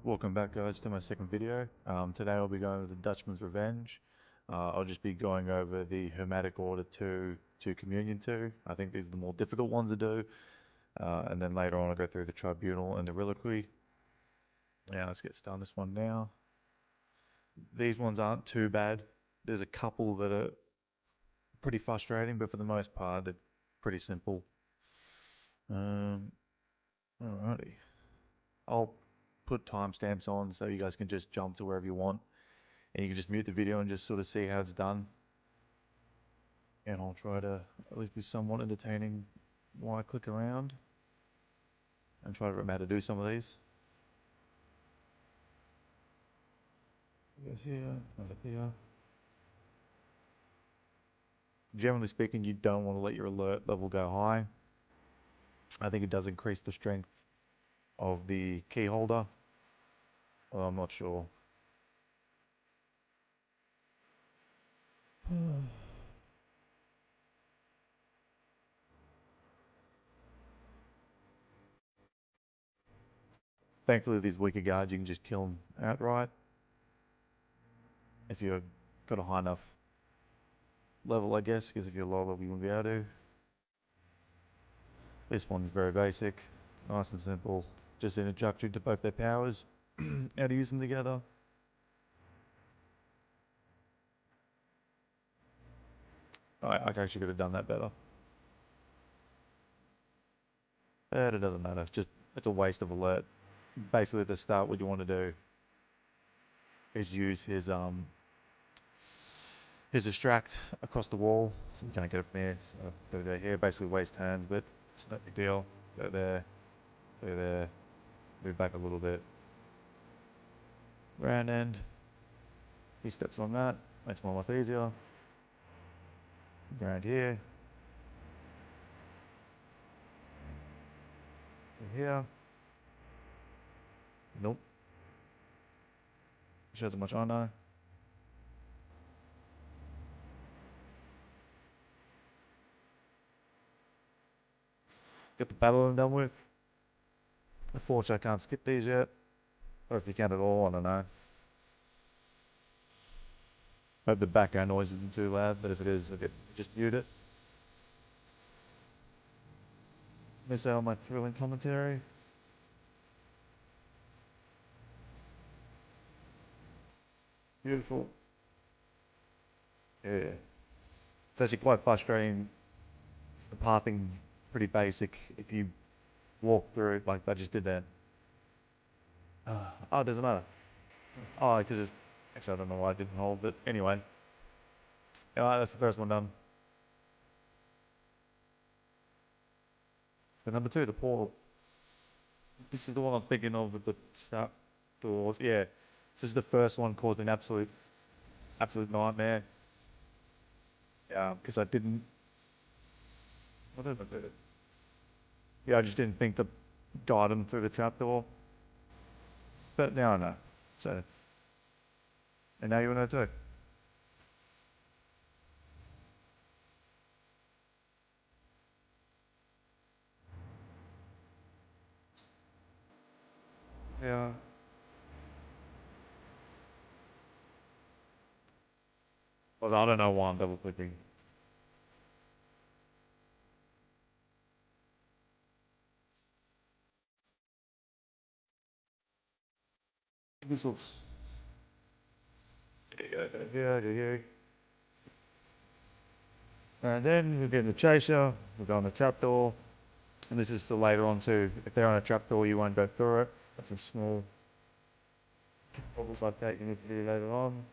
Welcome back, guys, to my second video. Today I'll be going over the Dutchman's Revenge. I'll just be going over the Hermatic Order 2 to Communion 2. I think these are the more difficult ones to do. And then later on I'll go through the Tribunal and the Reliquary. Yeah, let's get started on this one now. These ones aren't too bad. There's a couple that are pretty frustrating, but for the most part they're pretty simple. Alrighty. I'll put timestamps on so you guys can just jump to wherever you want. And you can just mute the video and just sort of see how it's done. And I'll try to at least be somewhat entertaining while I click around and try to remember how to do some of these. Goes here, over here. Generally speaking, you don't want to let your alert level go high. I think it does increase the strength of the key holder. Well, I'm not sure. Thankfully, these weaker guards, you can just kill them outright. If you've got a high enough level, I guess, because if you're low level, you won't be able to. This one's very basic, nice and simple. Just an introduction to both their powers, how to use them together. I actually could have done that better. But it doesn't matter, it's a waste of alert. Basically at the start what you want to do is use his distract across the wall. You can't get it from here, so go here, basically waste turns, but it's no big deal. Go there, move back a little bit. Round end, few steps on that, makes my life easier. Around here. Here. Nope. Shows how much I know. Get the battle done with. Unfortunately, I can't skip these yet. Or if you can at all, I don't know. Hope the background noise isn't too loud, but if it is, okay, just mute it. Miss out on my thrilling commentary. Beautiful. Yeah. It's actually quite frustrating. The pathing pretty basic. If you walk through it like I just did that. Oh, it doesn't matter. Oh, because it's actually I don't know why I didn't hold, but anyway. Alright, that's the first one done. So number two, the portal. This is the one I'm thinking of with the trap doors. Yeah. This is the first one caused an absolute nightmare. Because I didn't. What did I do? Yeah, I just didn't think to guide them through the trapdoor. But now I know. So, and now you know too. Yeah. Well, I don't know why I'm double clicking. This will. Yeah. And then we get the chaser, we go on the trapdoor, and this is for later on too. If they're on a trapdoor, you won't go through it. That's a small problems like that you need to do later on.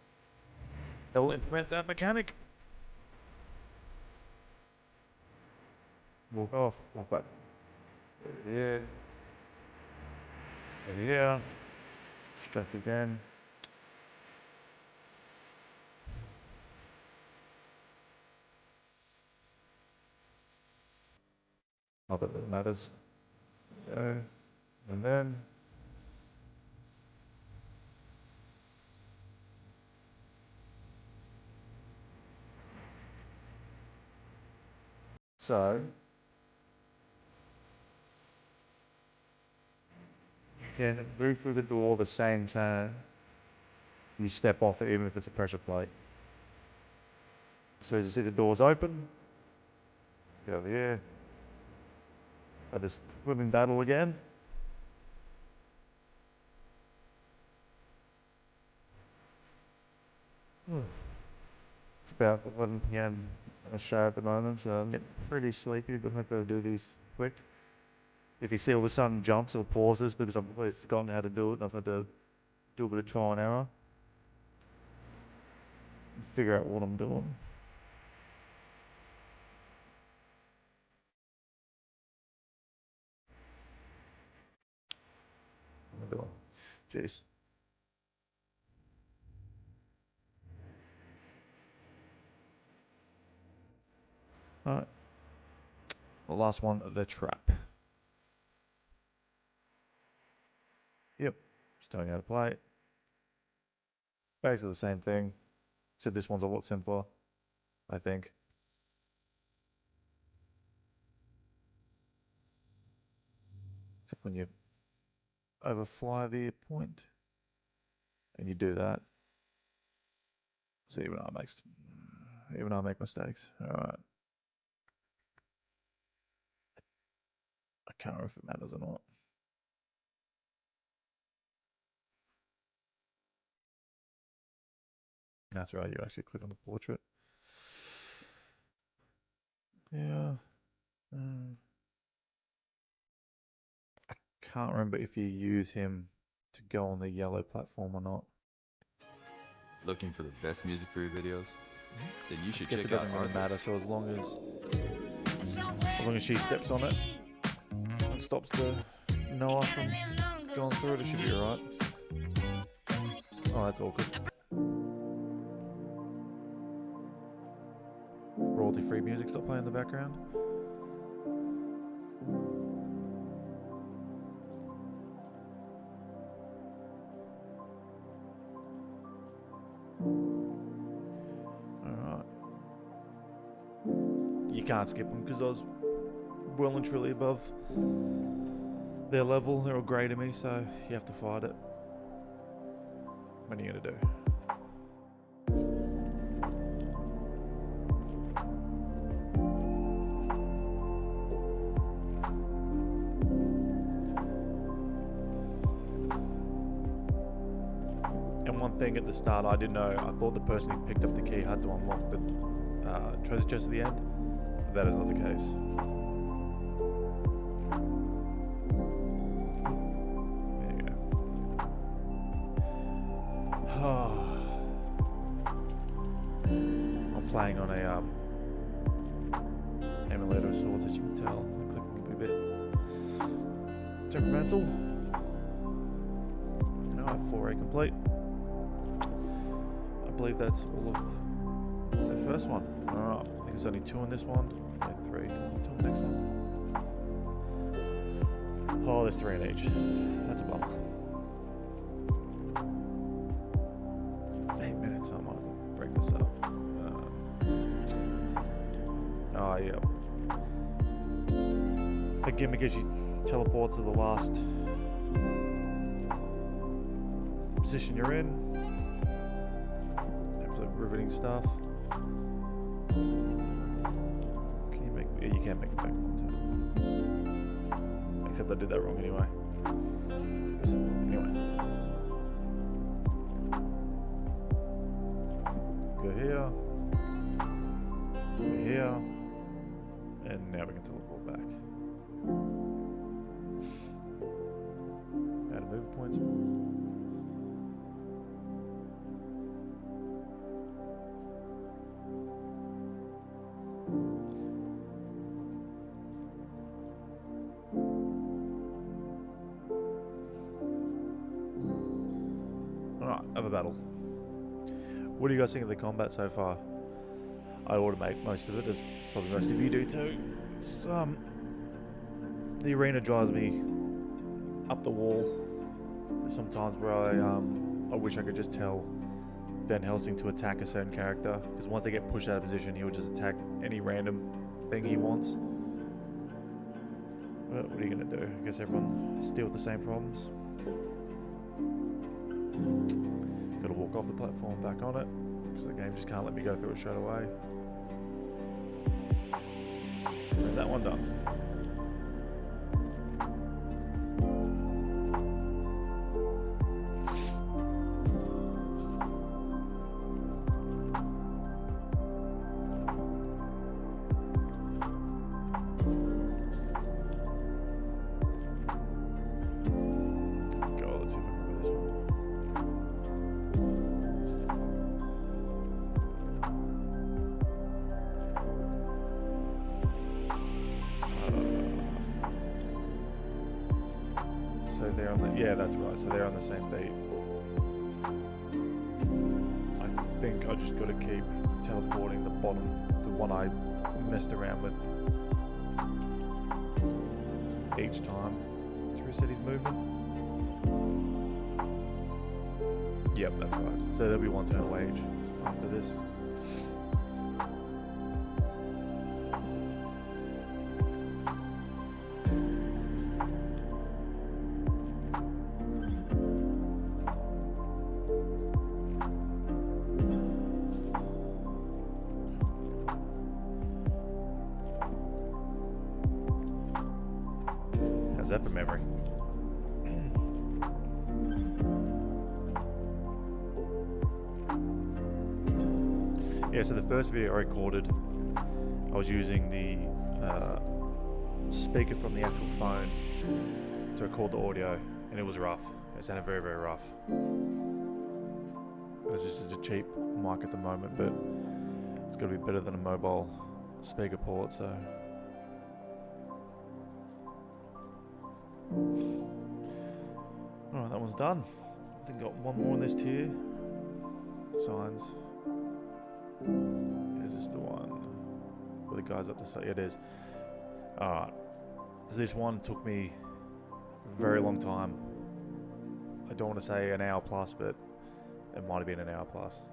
They'll implement that mechanic. Walk off, walk back. Yeah. Yeah. Stretch again. Not that it matters. And then so Yeah, move through the door the same time you step off it, even if it's a pressure plate. So as you see the doors open, go over here. I just swimming battle again. It's about 11 p.m. a show at the moment, so I'm getting pretty sleepy, but I'm not going to do these quick. If you see all of a sudden jumps or pauses because I've forgotten how to do it, and I've had to do a bit of trial and error. Figure out what I'm doing. Jeez. Alright. The last one, the trap. Yep. Just telling you how to play it. Basically the same thing. Except this one's a lot simpler, I think. Except when you overfly the point. And you do that. See, even I make mistakes. Alright. I can't remember if it matters or not. That's right, you actually click on the portrait. Yeah. I can't remember if you use him to go on the yellow platform or not. Looking for the best music for your videos? Then you should Guess check it out doesn't really matter, Artlist. so as long as she steps on it and stops the Noah from going through it, it should be alright. Oh, that's awkward. Royalty-free music stop playing in the background. Alright. You can't skip them because I was well and truly above their level. They're all grey to me, so you have to fight it. What are you gonna do? And one thing at the start I didn't know, I thought the person who picked up the key had to unlock the treasure chest at the end. That is not the case. There you go. I'm playing on a emulator of sorts, as you can tell. The clicking can be a bit temperamental. Alright, 4A complete. I believe that's all of the first one. Alright, I think there's only 2 in this one. 3. 2 in the next one. Oh, there's 3 in each. That's a bummer. 8 minutes, I might have to break this up. Oh, yeah. The gimmick is you teleport to the last position you're in. Absolute riveting stuff. Can you make? Yeah, you can't make it back one time. Except I did that wrong anyway. Anyway. Go here. Go here. And now we can teleport back. Add move points. Alright, other battle. What do you guys think of the combat so far? I automate most of it, as probably most of you do too. It's, the arena drives me up the wall. There's sometimes where I wish I could just tell Van Helsing to attack a certain character, because once they get pushed out of position, he'll just attack any random thing he wants. But what are you gonna do? I guess everyone deal with the same problems. Gotta walk off the platform back on it, because the game just can't let me go through it straight away. There's that one done. So they're on the, yeah, that's right. So they're on the same beat. I think I just got to keep teleporting the bottom, the one I messed around with each time to reset his movement. Yep, that's right. So there'll be one turn away each after this. How's that for memory? Yeah, so the first video I recorded, I was using the speaker from the actual phone to record the audio, and it was rough. It sounded very, very rough. This is just a cheap mic at the moment, but it's got to be better than a mobile speaker port, so. Alright, that one's done. I think I got one more in this tier. Signs. Is this the one where the guy's up the side? Yeah, it is. Alright. So this one took me a very long time. I don't want to say an hour plus, but it might have been an hour plus.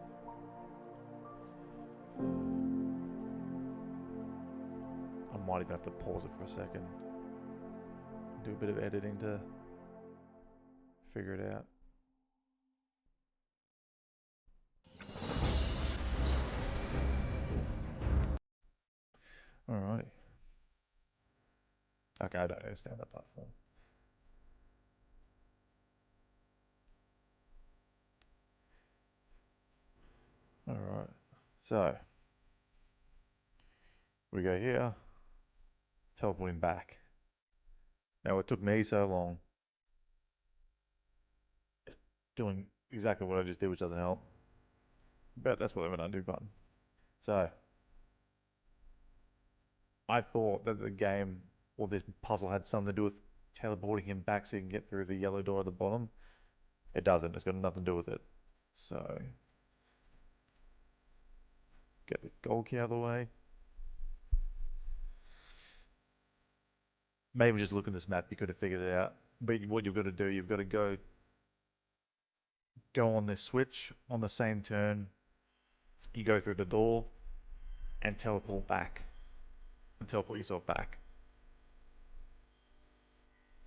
I might even have to pause it for a second. Do a bit of editing to figure it out. Alrighty. Okay, I don't understand that platform. Alright, so we go here, teleporting back. Now it took me so long doing exactly what I just did, which doesn't help. But that's why I have an undo button. So I thought that the game or this puzzle had something to do with teleporting him back so you can get through the yellow door at the bottom. It doesn't, it's got nothing to do with it. So get the gold key out of the way. Maybe just look at this map, you could have figured it out. But what you've got to do, you've got to go on this switch on the same turn. You go through the door and teleport back. And teleport yourself back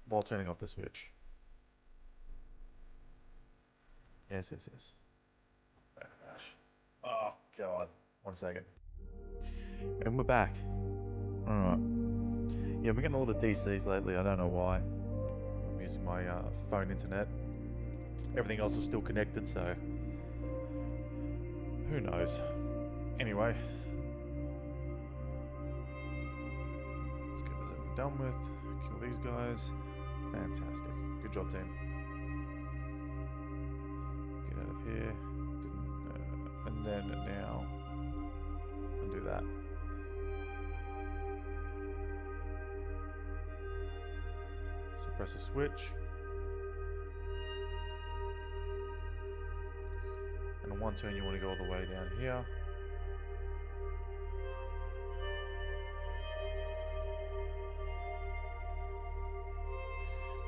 while turning off the switch. Yes. Oh god. 1 second. And we're back. Alright. Yeah, we're getting a lot of DCs lately, I don't know why. I'm using my phone internet. Everything else is still connected, so who knows. Anyway. Let's get this everything done with. Kill these guys. Fantastic. Good job, team. Get out of here. And then now undo that. So press a switch. And on one turn you want to go all the way down here.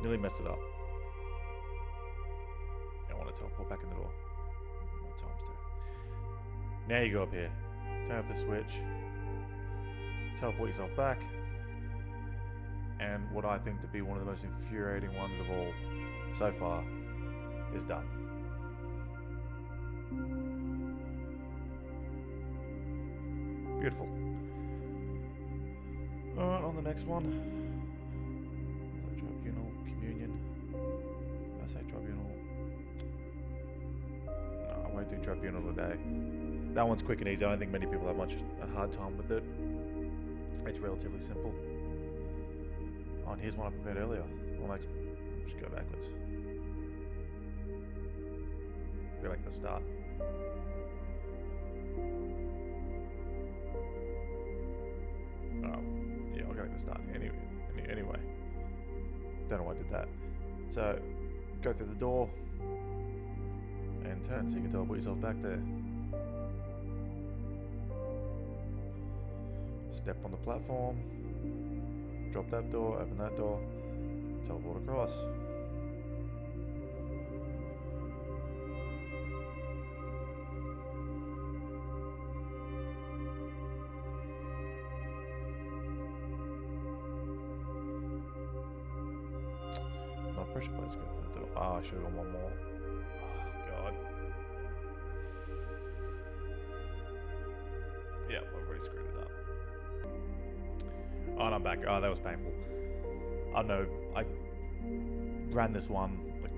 Nearly messed it up. I want to teleport back in the door. More times two. Now you go up here. Turn off the switch. Teleport yourself back. And what I think to be one of the most infuriating ones of all. so far is done. Beautiful. Alright, on the next one. Tribunal, communion. Did I say tribunal? No, I won't do tribunal today. That one's quick and easy. I don't think many people have much a hard time with it. It's relatively simple. Oh, and here's one I prepared earlier. Well, let's just go backwards. Go back to the start. Oh, yeah, I'll go back to the start. Anyway. Don't know why I did that. So, go through the door and turn so you can teleport yourself back there. Step on the platform, drop that door, open that door, teleport across. No pressure plates go through the door. Ah, I should have gone one more. Oh, God. Yeah, I've already screwed it up. Oh, and I'm back. Oh, that was painful. I don't know. I ran this one like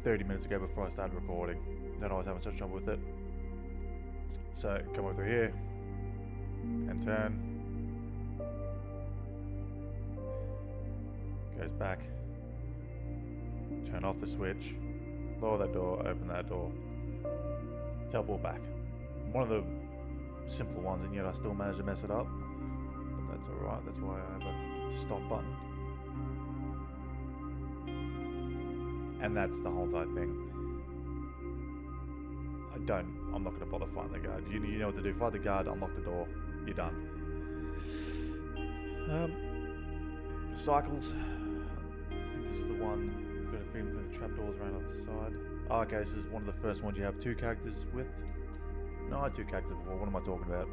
30 minutes ago before I started recording. Then I was having such trouble with it. So, come over here and turn. Goes back. Turn off the switch. Lower that door. Open that door. Teleport back. One of the simpler ones, and yet I still managed to mess it up. That's alright, that's why I have a stop button. And that's the whole entire thing. I'm not going to bother fighting the guard. You know what to do. Fight the guard, unlock the door, you're done. Cycles. I think this is the one. You've got to feed them through the trapdoors around on the side. Oh, okay, this is one of the first ones you have two characters with. No, I had two characters before. What am I talking about?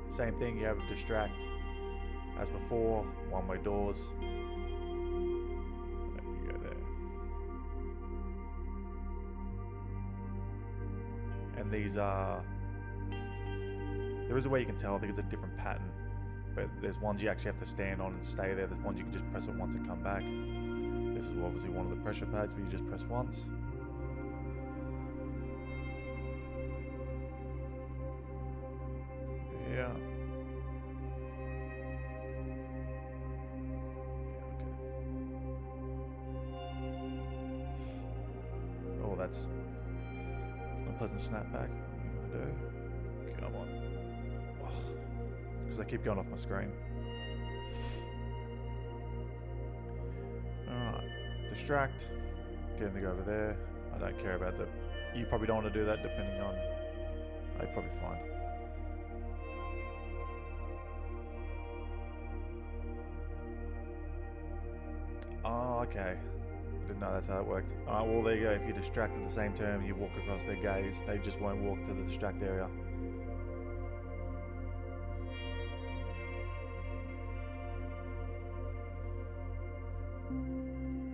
Same thing, you have distract as before, one-way doors. There you go there. And these are... There is a way you can tell, I think it's a different pattern. But there's ones you actually have to stand on and stay there. There's ones you can just press it once and come back. This is obviously one of the pressure pads where you just press once. Yeah. Oh, that's an unpleasant snapback. What are you gonna do? Come on. Oh, because I keep going off my screen. Alright. Distract. Get him to go over there. I don't care about that. You probably don't want to do that depending on... Oh, you're probably fine. Oh, okay. I didn't know that's how it worked. Alright, well there you go. If you distract at the same time, you walk across their gaze, they just won't walk to the distract area.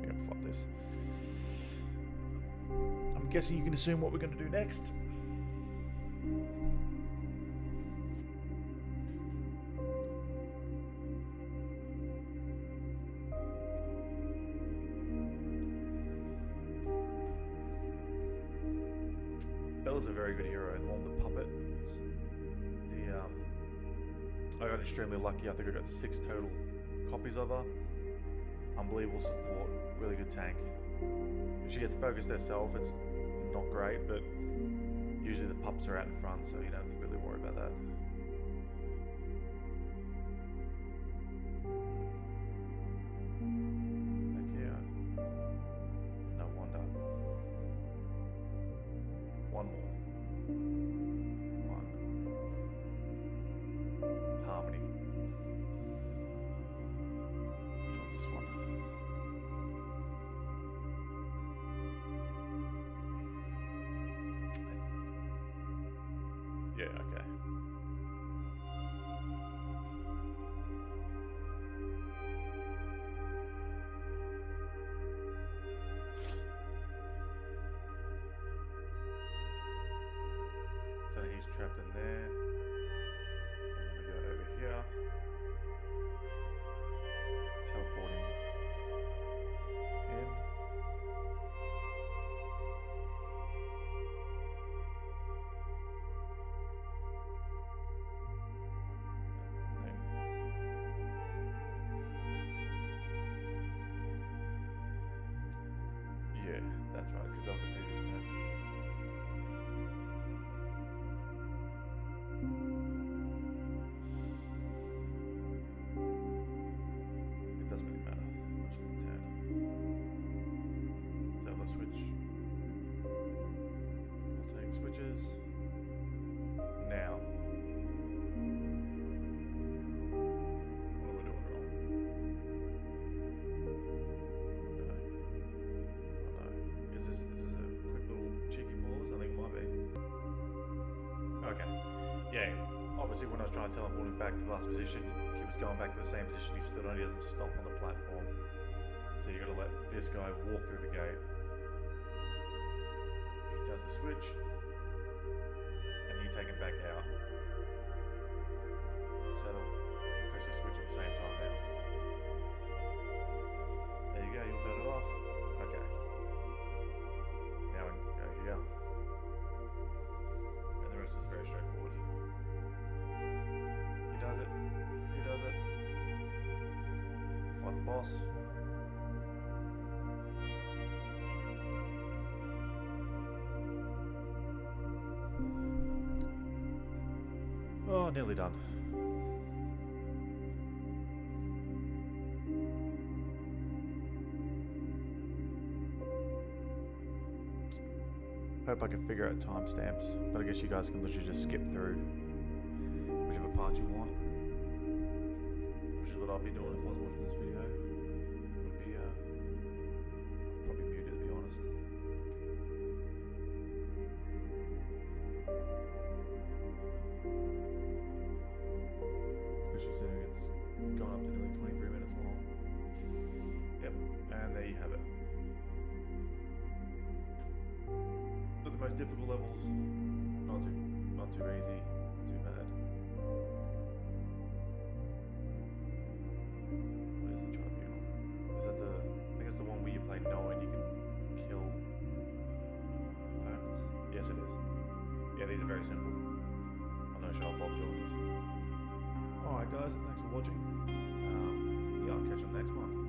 Yeah, fuck this. I'm guessing you can assume what we're going to do next. Bella's a very good hero, the one with the puppet. I got extremely lucky. I think I got 6 total copies of her. Unbelievable support, really good tank. If she gets focused herself, it's not great, but usually the pups are out in front, so you don't have to really worry about that. Back here. No wonder. One more. One. Harmony. Which one's this one? Yeah, okay. he's trapped in there. I'm gonna go over here. Teleport him in. Yeah, that's right, because that was a previous turn. It doesn't really matter much of the turn. So let's switch. I'll take switches. Now. What am I doing wrong? Is this a quick little cheeky pause? I think it might be. Okay. Yeah, obviously when I was trying to teleport him back to the last position, he was going back to the same position he stood on. He doesn't stop on the platform. So you gotta let this guy walk through the gate. He does a switch. And you take him back out. So press the switch at the same time now. There you go, you'll turn it off. Okay. Now we go here. And the rest is very straightforward. He does it. He does it. Fight the boss. Oh, nearly done. Hope I can figure out timestamps, but I guess you guys can literally just skip through whichever part you want. Which is what I'll be doing if I was watching this video. Would be probably muted, to be honest. Especially considering it's gone up to nearly 23 minutes long. Yep, and there you have it. Not the most difficult levels, not too easy, not too bad. What is the Tribunal? Is that the? I think it's the one where you play no and you can kill opponents. Yes, it is. Yeah, these are very simple. I'm not sure I'll bother doing this. Alright guys, thanks for watching. Yeah, I'll catch you on the next one.